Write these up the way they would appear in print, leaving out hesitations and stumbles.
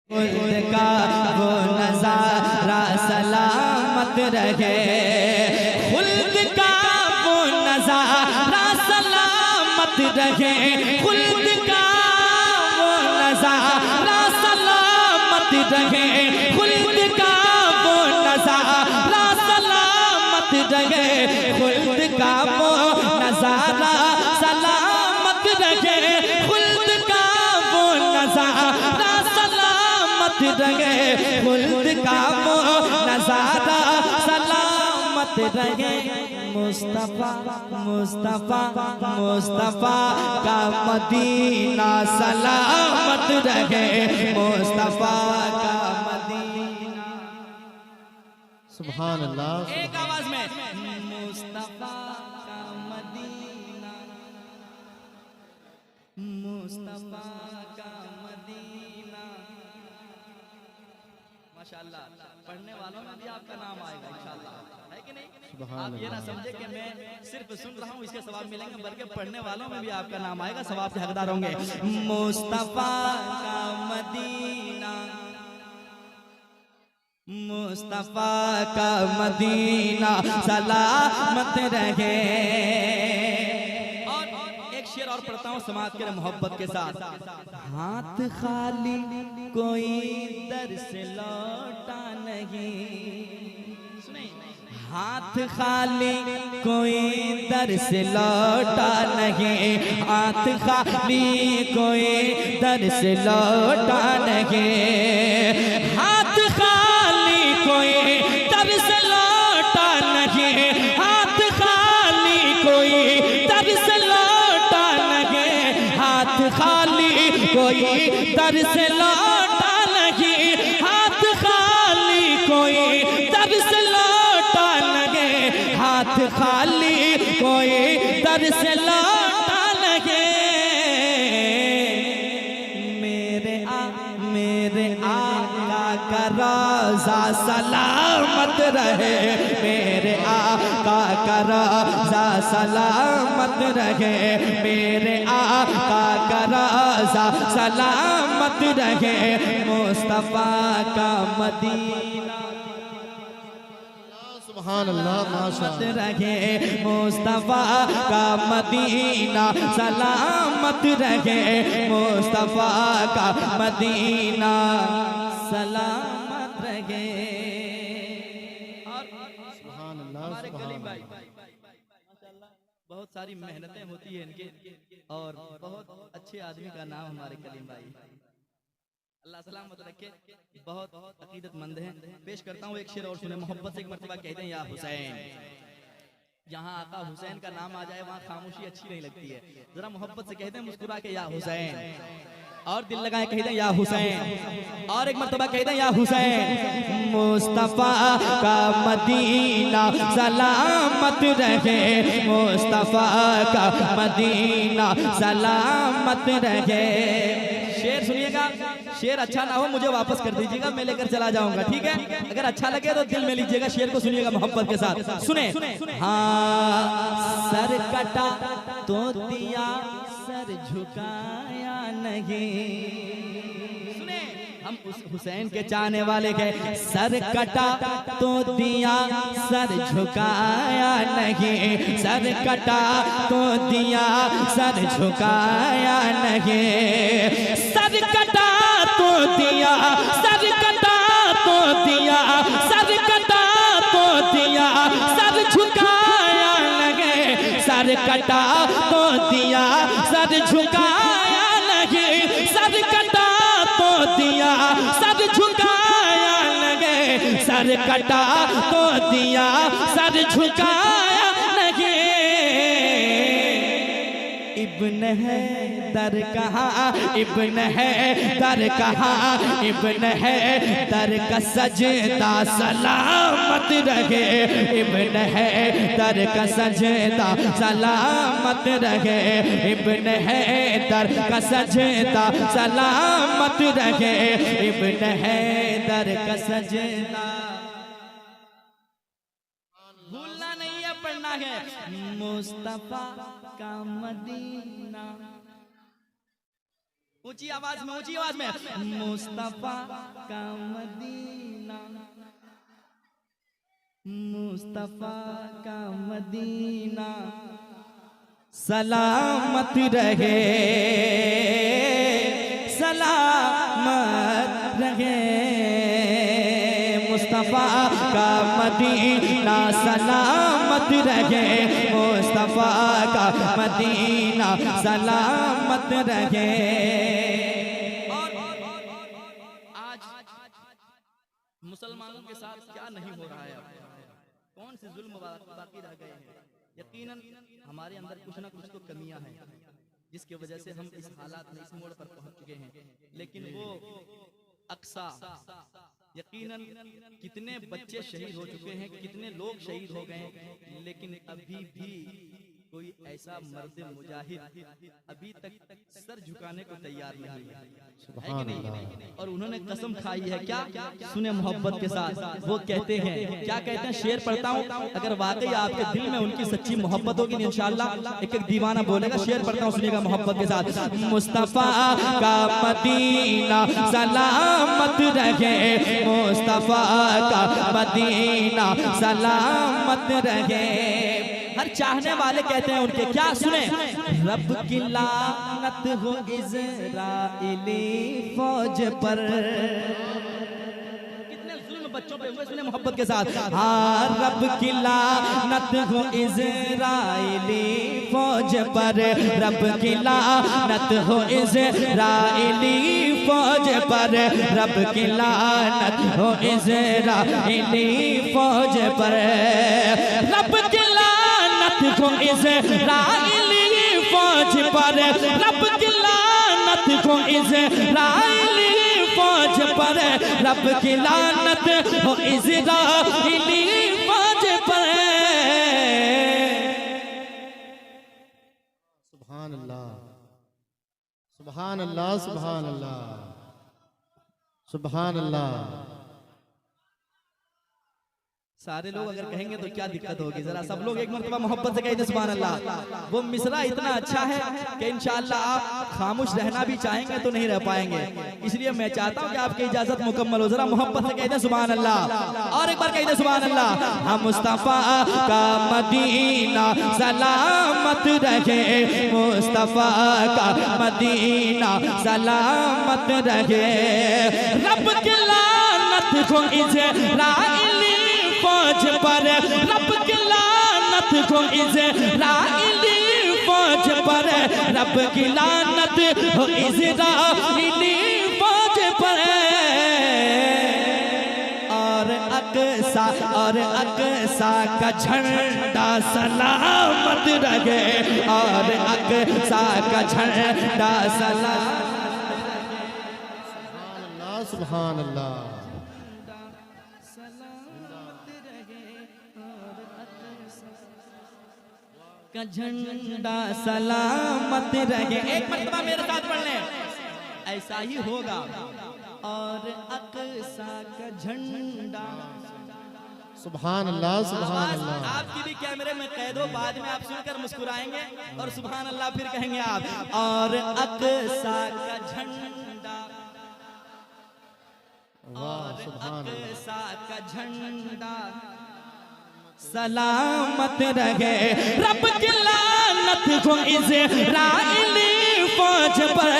का वो नज़ारा सलामत रहे, खुल्द का वो नज़ारा सलामत रहे, खुल्द का वो नज़ारा सलामत रहे, खुल्द का वो नज़ारा सलामत रहे, खुल्द का वो नज़ारा सलामत रहे, खुल्द का वो नज़ारा सलामत रहे, खुल्द का वो नज़ारा सलामत रहे। मुस्तफ़ा मुस्तफ़ा मुस्तफ़ा का मदीना सलामत रहे, मुस्तफ़ा का मदीना। सुभान अल्लाह, एक आवाज में मुस्तफ़ा का मदीना, मुस्तफ़ा का मदीना। माशाअल्लाह, पढ़ने वालों में भी आपका नाम आएगा इंशाअल्लाह, है कि नहीं? आप ये ना समझे कि मैं सिर्फ सुन रहा हूँ इसके सवाब मिलेंगे, बल्कि पढ़ने वालों में भी आपका नाम आएगा, सवाब के हकदार होंगे। मुस्तफ़ा का मदीना, मुस्तफ़ा का मदीना सलामत रहे। और एक शेर और पढ़ता हूँ समाज के मोहब्बत के साथ। हाथ खाली कोई दर से लौटा नहीं, सुने, हाथ खाली कोई दर से लौटा नहीं, हाथ खाली कोई दर से लौटा नहीं, हाथ खाली कोई दर से लौटा नहीं, हाथ खाली कोई दर से लौटा नहीं, हाथ खाली कोई दर से लौटा नहीं, हाथ खाली कोई दर से लौटा नहीं, हाथ खाली कोई दर से लौटा नहीं। मेरे आका का रोज़ा सलामत रहे, मेरे आका का रोज़ा सलामत रहे, मेरे आका का रोज़ा सलामत रहे, मुस्तफ़ा का मदीना सुभान अल्लाह, माशाअल्लाह रहे, मुस्तफ़ा का मदीना सलामत रहे, मुस्तफ़ा का मदीना सलामत रहे। और सुभान अल्लाह, हमारे सुभान कलीम भाई अल्लाह। माशाअल्लाह बहुत सारी मेहनतें होती है इनके, और बहुत अच्छे आदमी का नाम हमारे कलीम भाई, अल्लाह सलामत रखे, बहुत अकीदतमंद हैं। पेश करता हूँ एक शेर और सुने। मोहब्बत से एक मर्तबा कहते हैं या हुसैन, जहाँ आका हुसैन का नाम आ जाए वहाँ खामोशी अच्छी नहीं लगती है, जरा मोहब्बत से कहते हैं मुस्कुरा के या हुसैन, और दिल लगाए कहते हैं या हुसैन, और एक मर्तबा कहते हैं या हुसैन। मुस्तफ़ा का मदीना सलामत रहे, मुस्तफ़ा का मदीना सलामत रहे। शेर सुनिएगा, शेर अच्छा ना हो मुझे वापस कर दीजिएगा, मैं लेकर चला जाऊंगा, ठीक है? अगर अच्छा लगे तो दिल में लीजिएगा, शेर को सुनिएगा मोहब्बत के साथ। सुने, हाँ सर कटा तो दिया, सर झुकाया नहीं। सुने, हम उस हुसैन के चाहने वाले के, सर कटा तो दिया, सर झुकाया नहीं, सर कटा तो दिया, सर झुकाया नहीं, सर कटा तो दिया, सर कटा तो दिया, सर कटा तो दिया, सर झुकाया नहीं, सर कटा तो दिया, सर झुकाया नहीं, सर कटा तो दिया, सर झुकाया नहीं, सर कटा तो दिया, सर झुकाया नहीं। इब्न है दर कहाँ, इब्न है दर कहाँ, इब्न है दर का सजदा सलामत रहे, इब्न है दर का सजदा सलामत रहे, इब्न है दर का सजदा सलामत रहे, इब्न है दर का सजदा। भूलना नहीं है, पढ़ना है। मुस्तफ़ा का मदीना ऊंची आवाज में मुस्तफा का मदीना, मुस्तफा का मदीना सलामत रहे, सलामत रहे। मुस्तफा का मदीना सलामत रहे, मुस्तफा का मदीना सलामत रहे। और आज मुसलमानों के साथ क्या नहीं हो रहा है, कौन से जुल्म बाकी रह गए हैं। यकीनन हमारे अंदर कुछ ना कुछ तो कमियां हैं जिसकी वजह से हम इस हालात में, इस मोड़ पर पहुंच चुके हैं। लेकिन वो अक्सा, यकीनन कितने बच्चे शहीद हो चुके हैं, कितने लोग शहीद हो गए, लेकिन अभी भी कोई ऐसा मर्द मुजाहिद अभी तक सर झुकाने को तैयार नहीं है कि नहीं? और उन्होंने कसम खाई है, क्या सुने मोहब्बत के साथ वो कहते हैं, क्या कहते हैं, शेर पढ़ता हूँ, अगर वाकई आपके दिल में उनकी सच्ची मोहब्बत होगी इंशाअल्लाह एक एक दीवाना बोलेगा। शेर पढ़ता हूँ, सुनिएगा मोहब्बत के साथ। मुस्तफा का मदीना सलामत रहे, मुस्तफा का मदीना सलामत रहे। हर चाहने वाले कहते हैं उनके, क्या सुने, रब की लानत हो इज़राइली फौज पर। कितने जुल्म बच्चों पे हुए, सुने मोहब्बत के साथ। हाँ, रब की लानत हो इज़राइली फौज पर, रब की लानत हो इज़राइली फौज पर, रब की लानत हो इज़राइली फौज पर, रब की को इज़राइली फौज पर, रब की लानत को इज़राइली फौज पर, रब की लानत हो इज़राइली फौज पर। सुभान अल्लाह, सुभान अल्लाह, सुभान अल्लाह, सुभान अल्लाह। सारे लोग अगर कहेंगे तो क्या दिक्कत होगी, जरा सब लोग एक मरतबा मोहब्बत से कहें सुभान अल्लाह। वो मिसरा इतना अच्छा है कि इंशाअल्लाह आप खामोश रहना भी चाहेंगे तो नहीं रह पाएंगे, इसलिए मैं चाहता हूं कि आपकी इजाजत मुकम्मल हो। जरा मोहब्बत से कहते सुभान अल्लाह, और एक बार कहते सुभान अल्लाह। हम मुस्तफा का मदीना सलामत रहे, मुस्तफा का मदीना सलामत रहे। रब की लानत को इज़राइली फौज पर, रब की लानत को इज़राइली फौज पर, रब की लानत हो इज़राइली फौज पर। और अक्सा का झंडा सलामत रहे, और अक्सा का झंडा सलामत। सुभान अल्लाह, का झंडा सलामत रहे। एक मरतबा मेरे साथ पढ़ लें, ऐसा ही होगा। और अक्सा का झंडा, सुभान अल्लाह, सुभान अल्लाह। आपकी भी कैमरे में कैद हो, बाद में आप सुनकर मुस्कुराएंगे और सुभान अल्लाह फिर कहेंगे आप। और अक्सा का झंडा, और अक्सा का झंडा सलामत रहे। रब की लानत को इज़राइली फौज पर,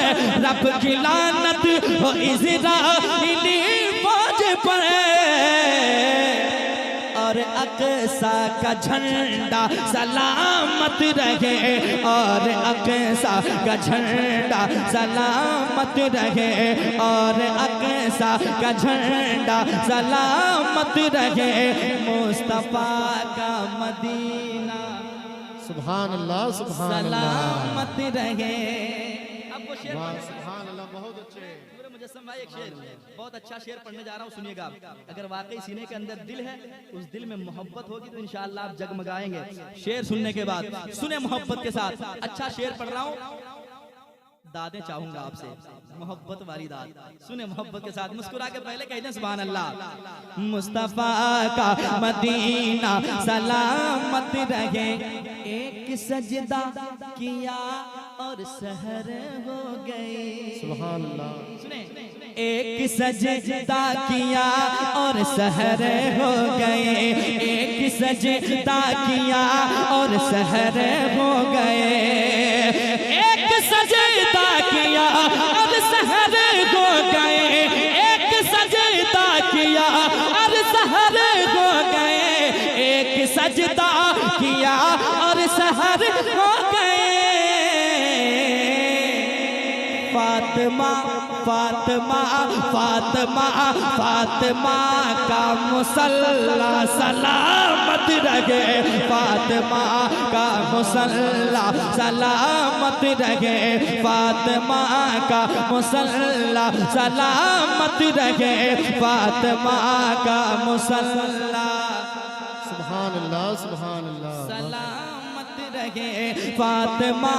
रब की लानत हो इज़राइली फौज पर। और अक्सा का झंडा सलामत रहे, और अक्सा का झंडा सलामत रहे, और अक्सा का झंडा सलामत रहे। मुस्तफा का मदीना सुभान अल्लाह, सुभान अल्लाह, सलामत रहे। अब वो शेर, सुभान अल्लाह, बहुत अच्छे। मुजस्सम भाई एक शेर, बहुत अच्छा शेर पढ़ने जा रहा हूँ, सुनिएगा। अगर वाकई सीने के अंदर दिल है, उस दिल में मोहब्बत होगी तो इंशाअल्लाह आप जगमगाएंगे। शेर सुनने के बाद सुने मोहब्बत के साथ। अच्छा शेर पढ़ रहा हूँ, दादें चाहूंगा आपसे, मोहब्बत वाली दाद सुने मोहब्बत के साथ। मुस्कुरा के पहले कहते सुभान अल्लाह। मुस्तफा का मदीना सलामत रहे, एक सजदा किया और सहर हो गई। सुभान अल्लाह। सुने, एक सजदा किया और सहर हो गए, एक सजदा किया और सहर हो गए, एक सजदा किया और सहर हो गए, एक सजदा किया और सहर हो गए, एक सजदा किया और सहर हो गए। फातिमा फातिमा फातिमा फातिमा का मुसल्ला सलामत रहे, फातिमा का मुसल्ला सलामत रहे, फातिमा का मुसल्ला सलामत रहे, फातिमा का मुसल्ला सुभान अल्लाह सुभान अल्लाह। सलामत रहे, फातिमा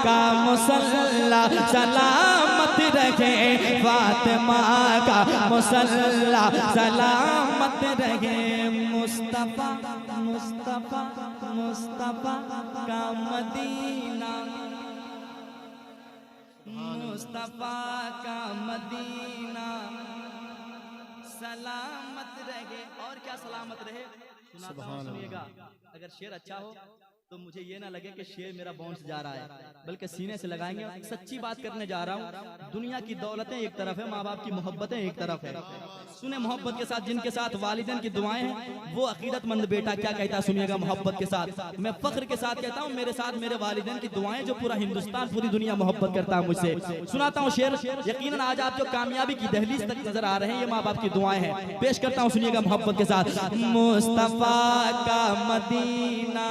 का मुसल्ला सलामत रहे, फातिमा का मुसल्ला सलामत रहे। मुस्तफा मुस्तफा मुस्तफा का मदीना, मुस्तफा का मदीना सलामत रहे। और क्या सलामत रहे, सुनाता हूं, सुनिएगा। अगर शेर अच्छा हो तो मुझे ये ना लगे कि शेर मेरा बाउंस जा रहा है, बल्कि सीने से लगाएंगे। सच्ची बात करने जा रहा हूँ। दुनिया की दौलतें एक तरफ है, माँ बाप की मोहब्बतें एक तरफ है। सुने, मोहब्बत के साथ जिनके साथ वालिदैन की दुआएं हैं, वो अकीदतमंद बेटा क्या कहता है, सुनिएगा। मोहब्बत के साथ मैं फख्र के साथ कहता हूँ, मेरे साथ मेरे वालिदैन की दुआएं, जो पूरा हिंदुस्तान पूरी दुनिया मोहब्बत करता है मुझसे। सुनाता हूँ शेर। यकीनन आज आप जो कामयाबी की दहलीज तक नजर आ रहे हैं, ये माँ बाप की दुआएं हैं। पेश करता हूँ, सुनिएगा मोहब्बत के साथ। मुस्तफा का मदीना,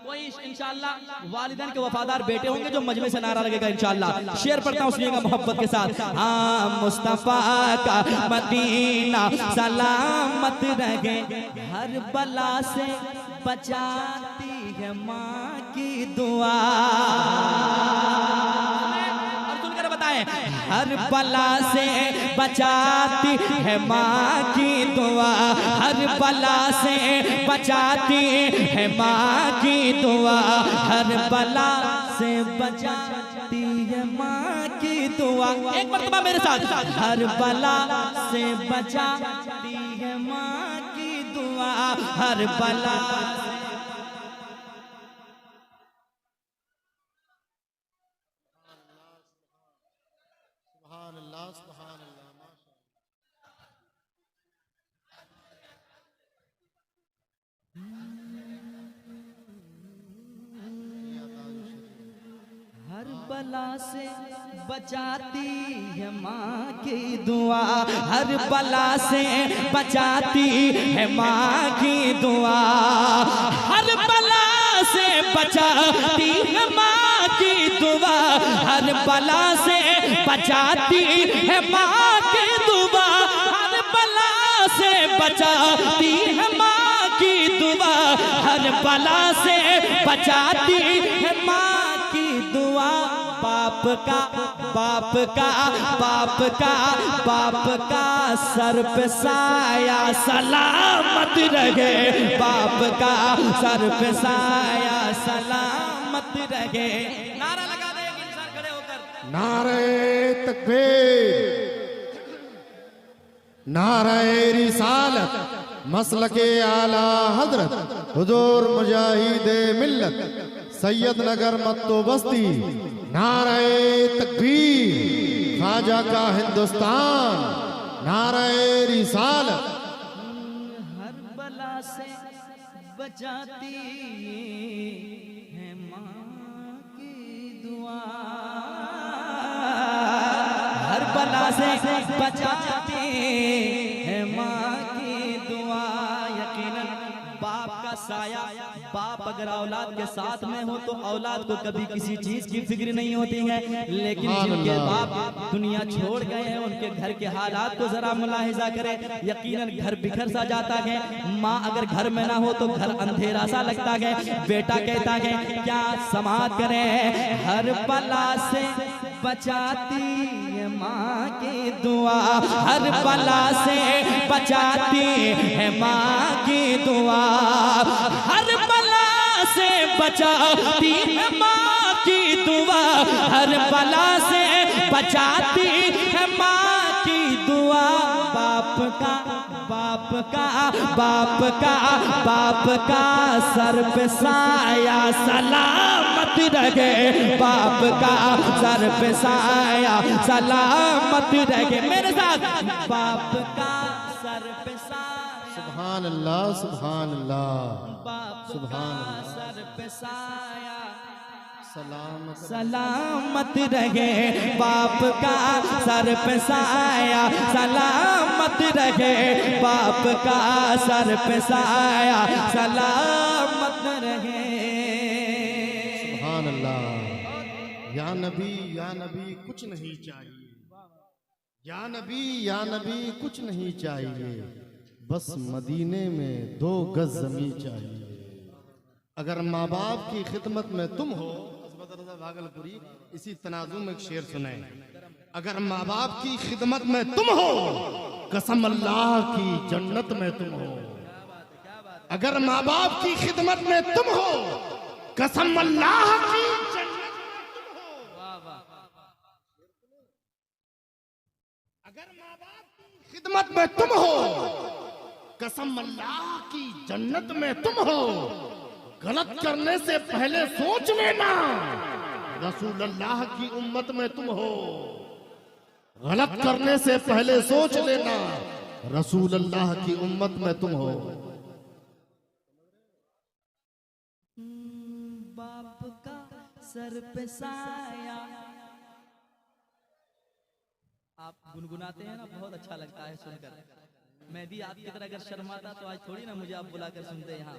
कोई इंशाअल्लाह वालिदैन के वफादार बेटे होंगे जो मजमे से नारा लगेगा इंशाअल्लाह। शेर पढ़ता हूँ, सुनिएगा मोहब्बत के साथ। हाँ, मुस्तफा का मदीना सलामत रहे, हर बला से बचाती है माँ की दुआ। और सुनकर बताएं, हर बला से बचाती है माँ की दुआ, हर बला से बचाती है माँ की दुआ, हर बला से बचाती है माँ की दुआ। एक मर्तबा मेरे साथ, हर बला से बचाती है माँ की दुआ, हर बला। सुभान अल्लाह सुभान अल्लाह। हर बला से बचाती है माँ की दुआ, हर बला से बचाती है माँ की दुआ, हर बला से बचाती है माँ की दुआ, हर बला से बचाती है माँ की दुआ, हर बला से बचाती है माँ की दुआ, हर बला से बचाती है माँ की दुआ। बाप का बाप का बाप का बाप का सर पे साया सलामत रहे, बाप का सर पे साया सलामत रहे। नारा लगा दे एक इंसान खड़े होकर। नारे तकबीर, नारे रिसालत, मसलके आला हजरत हुजूर मुजाहिदे मिल्लत सैयद नगर मत्तो बस्ती। नारे तकबीर, ख्वाजा का हिंदुस्तान। नारे रिसालत। हर बला से बचाती है माँ की दुआ, हर बला से बचाती है माँ की दुआ। यकीनन बाप का साया, बाप अगर औलाद के साथ में हो तो औलाद को कभी किसी चीज की फिक्र नहीं होती है, लेकिन जिनके बाप दुनिया छोड़ गए हैं उनके घर के हालात को जरा मुलाहिजा करें। यकीनन घर बिखर सा जाता है। माँ अगर घर में ना हो तो घर अंधेरा सा लगता है। बेटा कहता है क्या समात करें, हर बला से बचाती है माँ की दुआ, हर बला से बचाती है माँ की दुआ, हर बला से बचाती है माँ की दुआ हर बला से बचाती है माँ की दुआ। बाप का बाप का बाप का बाप का सर पे साया सलामत रहे। बाप का सर पे साया सलामत रहे। मेरे साथ बाप का सर पे साया। सुभान अल्लाह सुभान अल्लाह बाप सुभान का अल्लाह। सर पे साया सलामत सलामत रहे। बाप का सर पे साया सलामत रहे। बाप का सर पे साया सलामत रहे। सुभान अल्लाह। या नबी कुछ नहीं चाहिए। या नबी कुछ नहीं चाहिए, बस मदीने में 2 गज जमीन चाहिए। अगर माँ बाप की खिदमत में तुम हो, भागलपुरी इसी तनाजुम में एक शेर सुने। अगर माँ बाप की खिदमत में तुम हो, कसम अल्लाह की जन्नत में तुम हो। अगर माँ बाप की खिदमत में तुम हो, कसम अल्लाह की जन्नत में तुम हो। अगर माँ बाप की खिदमत में तुम हो, कसम अल्लाह की जन्नत में तुम हो। गलत करने से पहले सोच लेना, रसूल अल्लाह की उम्मत में तुम हो। गलत करने से पहले सोच लेना, रसूल अल्लाह की उम्मत में तुम हो। बाप का सर पे साया। आप गुनगुनाते हैं ना, बहुत अच्छा लगता है सुनकर। मैं भी आपकी तरह अगर शर्माता तो आज थोड़ी ना मुझे आप बुलाकर सुनते। यहाँ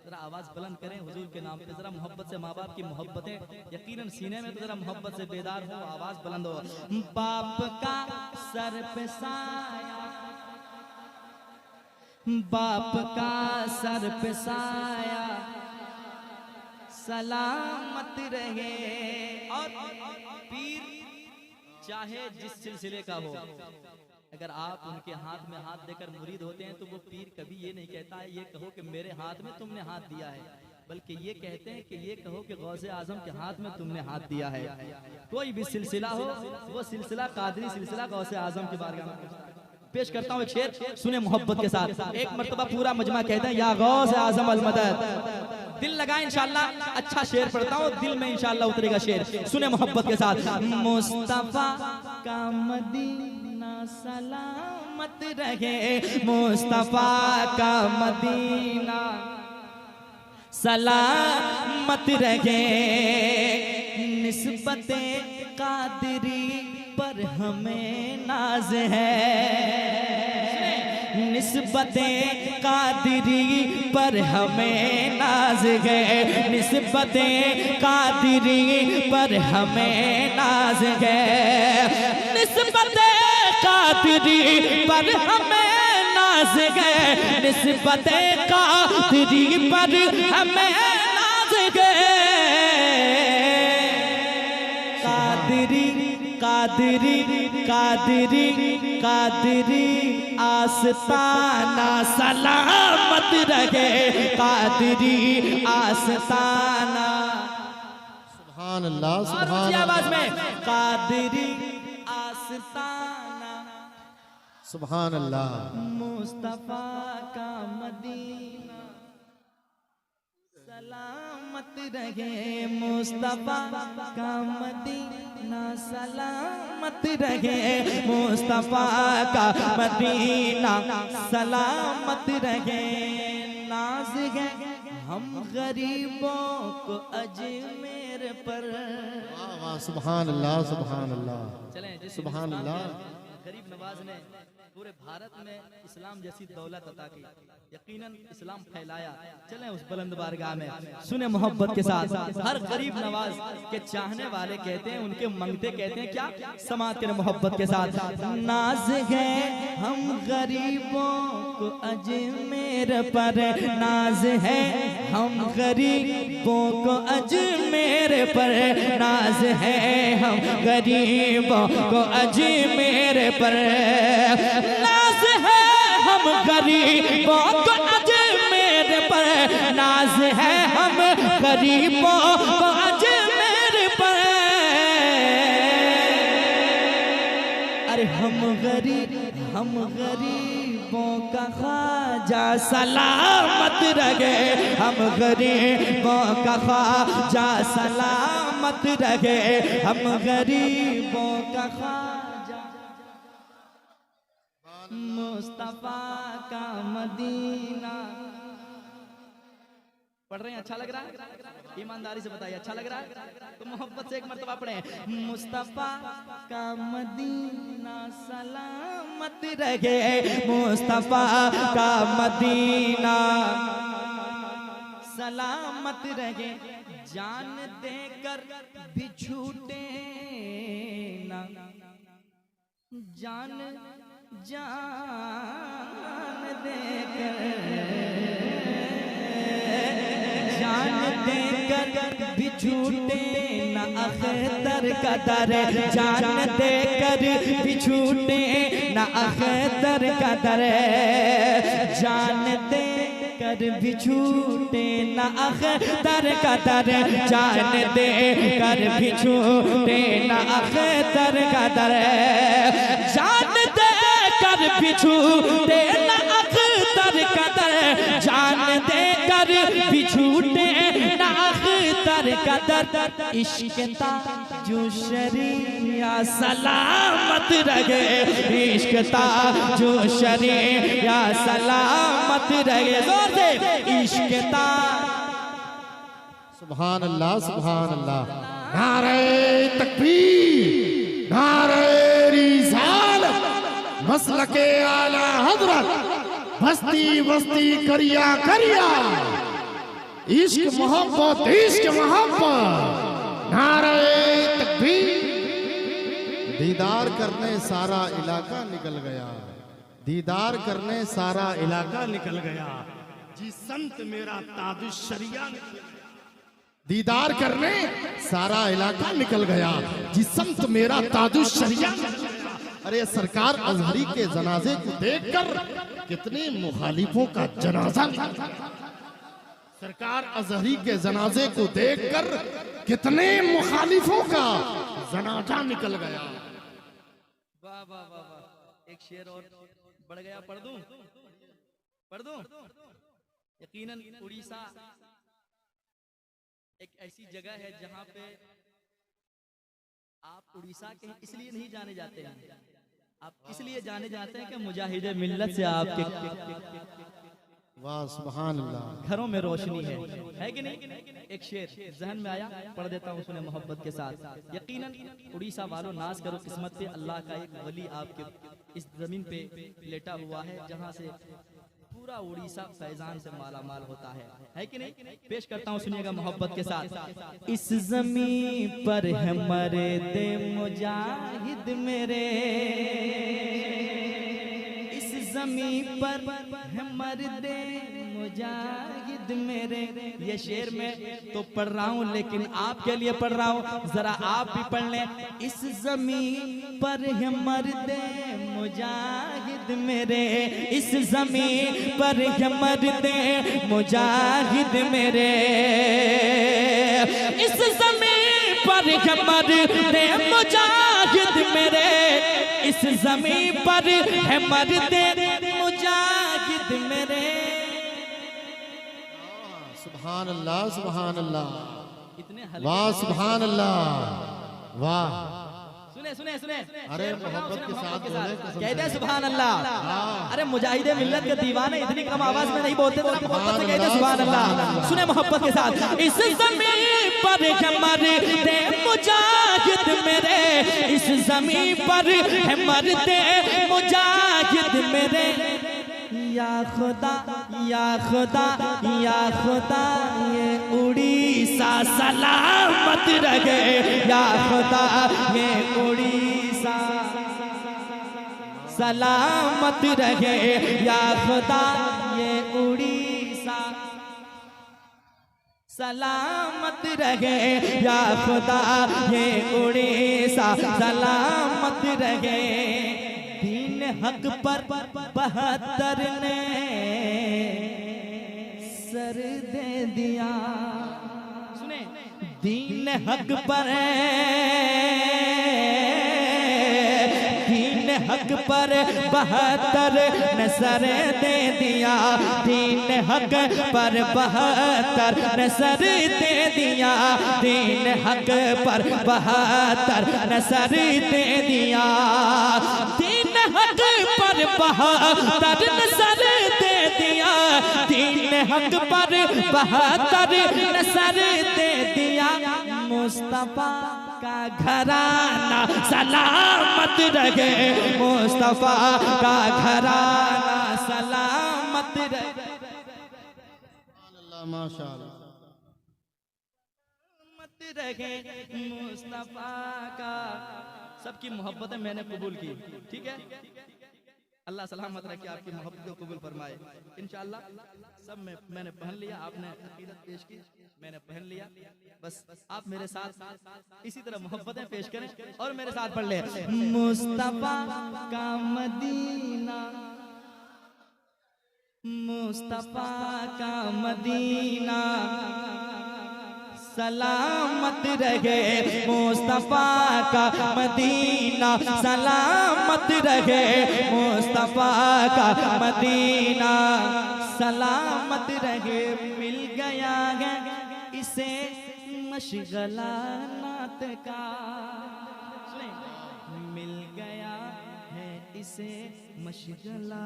जरा आवाज बुलंद करें हुजूर के नाम पे, जरा मोहब्बत से। माँ बाप की मोहब्बतें यकीनन सीने में, तो जरा मोहब्बत से बेदार हो, आवाज बुलंद हो। बाप का सर पे साया, बाप का सर पे साया सलामत रहे। और पीर चाहे जिस सिलसिले का हो, अगर आप उनके हाथ में हाथ देकर मुरीद होते हैं तो वो पीर कभी ये नहीं कहता है ये कहो कि मेरे हाथ में तुमने हाथ दिया है, बल्कि ये कहते हैं कि ये कहो कि गौसे आजम के हाथ में तुमने हाथ दिया है। कोई भी सिलसिला हो, वो सिलसिला कादरी सिलसिला गौसे आजम की बारगाह में पेश करता हूँ। एक शेर सुने मोहब्बत के साथ। एक मर्तबा पूरा मजमा कहते हैं, या गौसे आजम अल मदद। दिल लगाए इंशाल्लाह, अच्छा शेर पढ़ता हूँ, दिल में इंशाल्लाह उतरेगा शेर। सुने मोहब्बत के साथ। मुस्तफा का मदीना सलामत रहे। मुस्तफा का मदीना सलामत रहे। निस्बते कादरी पर हमें नाज है। निस्बते कादरी पर हमें नाज है। निस्बते कादरी पर हमें नाज है। निस्बते कादरी पर हमें नाज है। निस्बते कादरी पर हमें नाज है। कादरी कादरी कादरी कादरी आस्ताना सलामत रहे। कादरी आस्ताना। सुभान अल्लाह और सुभान ऊंची आवाज अल्लाह में कादरी आस्ताना। सुभान अल्लाह। मुस्तफा का मदीना सलामत रहे। मुस्तफा का मदीना सलामत रहे। मुस्तफा का मदीना सलामत रहे। नाज है हम गरीबों को अजमेर पर। वाह वाह सुभान अल्लाह सुभान अल्लाह चलें, जिस सुभान हिंदुस्तान अल्लाह। के गरीब नवाज ने पूरे भारत में इस्लाम जैसी दौलत अता की, यकीनन इस्लाम फैलाया। चलें उस बुलंद बारगाह में, सुने मोहब्बत के साथ। हर गरीब नवाज के चाहने वाले कहते हैं, उनके मंगते कहते हैं क्या, समात के मोहब्बत के साथ। नाज है हम गरीबों को अजमेर पर। नाज है हम गरीबों को अजमेर पर। नाज है हम गरीबों को अजमेर पर। नाज है हम गरीबों को अजमेर पर। नाज है हम गरीबों को अजमेर हम गरीबों का ख्वाजा सलामत रहे, हम गरीबों का ख्वाजा सलामत रहे, हम गरीबों का ख्वाजा। मुस्तफा का मदीना पढ़ रहे हैं, अच्छा लग रहा है? ईमानदारी से बताइए, अच्छा लग रहा है? तो मोहब्बत से एक मर्तबा पढ़े, मुस्तफा का मदीना सलामत रहे, मुस्तफा का मदीना सलामत रहे, जान देकर भी छूटे ना, जान देकर जान देकर भी छूटे न अख्तर का दर, जान देकर भी छूटे न अख्तर का दर, जान देकर भी छूटे न अख्तर का दर, जान देकर भी छूटे न अख्तर का दर, जान देकर भी छूटे न अख्तर का दर, जान देकर भी छूटे न अख्तर का दर, इश्क ताजु शरिया सलामत रहे, इश्क ताजु शरिया सलामत रहे, जोर से इश्क सुभान अल्लाह, सुभान अल्लाह। नारे तकबीर, नारे रिसालत, मसलके आला हजरत, बस्ती बस्ती करिया करिया, इश्क मोहब्बत, इश्क मोहब्बत, नारे तकबीर। दीदार करने सारा इलाका निकल गया, दीदार करने सारा इलाका निकल गया, जी संत मेरा ताजुश शरिया, दीदार करने सारा इलाका निकल गया, जी संत मेरा ताजुश शरिया। अरे सरकार अजहरी के जनाजे को देखकर कितने मुखालिफों का जनाजा, सरकार अजहरी के जनाजे को देखकर कितने मुखालिफों का जनाजा निकल गया। वाह वाह वाह वाह, एक शेर और बढ़ गया, पढ़ दूं? यकीनन उड़ीसा एक ऐसी जगह है जहां पे आप उड़ीसा के इसलिए नहीं जाने जाते हैं, आप इसलिए जाने जाते हैं कि मुजाहिद मिल्लत से आपके वाह सुभान अल्लाह घरों में रोशनी है कि नहीं? एक शेर जहन में आया, पढ़ देता हूँ, सुने मोहब्बत के साथ। यकीनन उड़ीसा वालों, नाज करो किस्मत पे, अल्लाह का एक वली आपके इस जमीन पे लेटा हुआ है जहाँ से पूरा उड़ीसा फैजान से माला माल होता है कि नहीं? पेश करता हूँ, सुनिएगा मोहब्बत के साथ। इस जमीन पर है मरदे मुजाहिद मेरे, इस जमीन पर है मरदे मुजाहिद मेरे। ये शेर में तो पढ़ रहा हूँ, लेकिन आपके लिए पढ़ रहा हूँ, जरा आप भी पढ़ लें। इस जमीन पर है मरदे मुजाहिद मेरे, इस जमीन पर है मरदे मुजाहिद मेरे, इस जमीन पर है मरदे मुजाहिद मेरे, इस जमीन पर है मरदे मुजाहिद मेरे। सुभान अल्लाह, सुभान अल्लाह, इतने वाह सुभान अल्लाह, वाह। सुने सुने सुने, अरे मोहब्बत के साथ बोले, कहते हैं सुभान अल्लाह। अरे मुजाहिदे मिल्लत के दीवाने इतनी कम आवाज में नहीं बोलते, मोहब्बत से कहते हैं सुभान अल्लाह। सुने मोहब्बत के साथ, इस जमीन पर है मरदे मुजाहिद मेरे, इस जमीन पर है मरदे मुजाहिद मेरे। या खुदा या खुदा या खुदा, ये उड़ीसा सलामत रहे, या खुदा ये उड़ीसा सलामत रहे, या खुदा ये उड़ीसा सलामत रहे, या खुदा ये उड़ीसा सलामत रहे। दीन हक पर 72 ने सर दे दिया, सुने, दीन हक पर, दीन हक पर 72 नसर दे दिया, दीन हक पर 72 नसर दे दिया, दीन हक पर 72 नसर दे दिया, दीन हक पर 72 नसर दे दिया, दीन हक पर 72 नसर दे दिया। मुस्तफा का घराना सलामत रहे, मुस्तफा का घराना सलामत रहे, माशाअल्लाह मत रहे मुस्तफा का। सबकी मोहब्बतें मैंने कबूल की, ठीक है। अल्लाह सलामत रखे, आपकी मोहब्बत को कबूल फरमाए इंशाअल्लाह। सब मैंने पहन लिया, आपने अकीदत पेश की, मैंने पहन लिया। बस आप मेरे साथ इसी तरह मोहब्बतें पेश करें और मेरे साथ पढ़ ले। मुस्तफा का मदीना, मुस्तफा का मदीना सलामत रहे, मुस्तफा का मदीना सलामत रहे, मुस्तफा का मदीना सलामत रहे। मिल गया है इसे मशगला नात का, मिल गया है इसे मशगला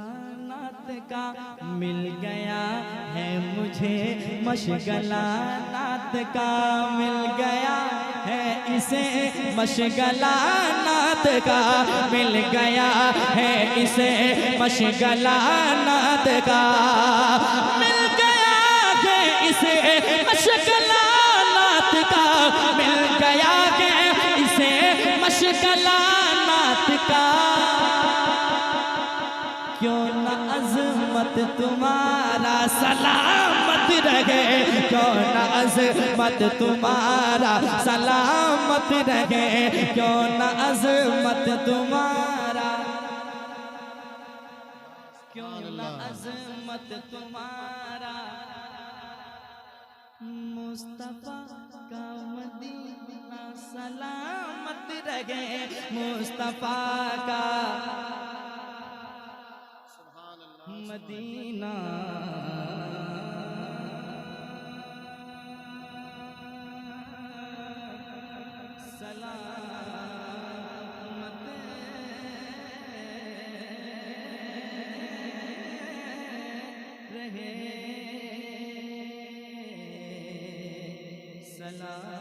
नात का, मिल गया है मुझे मशगला नात का, मिल गया है इसे मशगला नात का, मिल गया है इसे मशगला नात का, मिल गया है इसे मशगला नात का, मिल गया है इसे मशगला नात का। क्यों न अज़मत तुम्हारा सलामत रहे, क्यों न अज़मत तुम्हारा सलामत रहे, क्यों न अज़मत तुम्हारा, क्यों न अज़मत तुम्हारा। मुस्तफा का मदीना सलामत रहे, मुस्तफा का मदीना सलामत रहे, सलाम